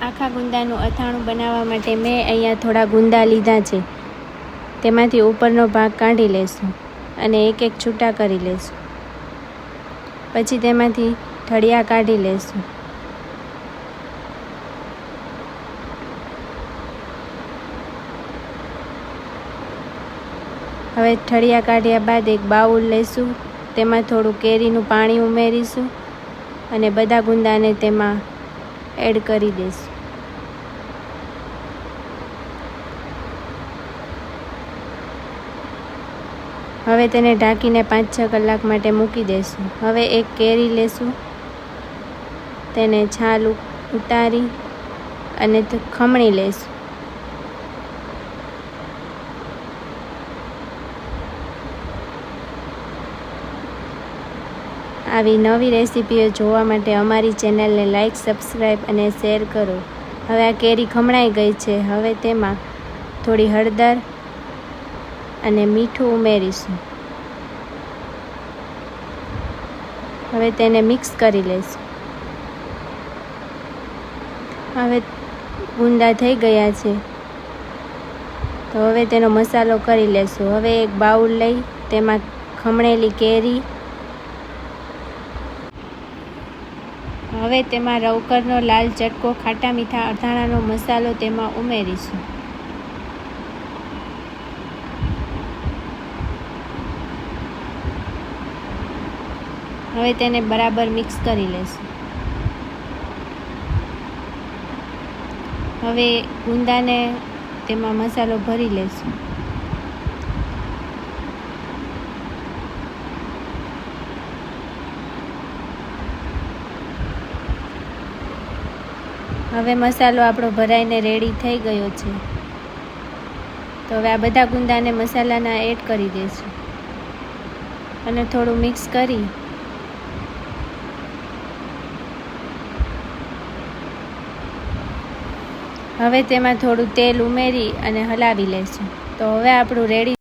આખા ગુંદાનું અથાણું બનાવવા માટે મેં અહીંયા થોડા ગુંદા લીધા છે. તેમાંથી ઉપરનો ભાગ કાઢી લેશું અને એક એક છૂટા કરી લેશું. પછી તેમાંથી ઠળિયા કાઢી લેશું. હવે ઠળિયા કાઢ્યા બાદ એક બાઉલ લઈશું. તેમાં થોડું કેરીનું પાણી ઉમેરીશું અને બધા ગુંદાને તેમાં એડ કરી દઈશું. હવે તેને ઢાંકીને 5-6 કલાક માટે મૂકી દઈશું. હવે એક કેરી લેશું, તેને છાલ ઉતારી અને ખમણી લેશું. આવી નવી રેસીપીઓ જોવા માટે અમારી ચેનલને લાઈક, સબસ્ક્રાઈબ અને શેર કરો. હવે આ કેરી ખમણાઈ ગઈ છે. હવે તેમાં થોડી હળદર અને મીઠું ઉમેરીશું. હવે તેને મિક્સ કરી લઈશું. હવે ગુંદા થઈ ગયા છે, તો હવે તેનો મસાલો કરી લેશું. હવે એક બાઉલ લઈ તેમાં ખમણેલી કેરી, હવે તેમાં રવકરનો લાલ ચટકો, ખાટા મીઠા અથાણાનો મસાલો તેમાં ઉમેરીશું. હવે તેને બરાબર મિક્સ કરી લેશું. હવે ગુંદાને તેમાં મસાલો ભરી લેશું. હવે મસાલો આપણો ભરાઈને રેડી થઈ ગયો છે. તો હવે આ બધા ગુંદાને મસાલાના એડ કરી દઈશું અને થોડું મિક્સ કરી હવે તેમાં થોડું તેલ ઉમેરી અને હલાવી લઈશું. તો હવે આપણું રેડી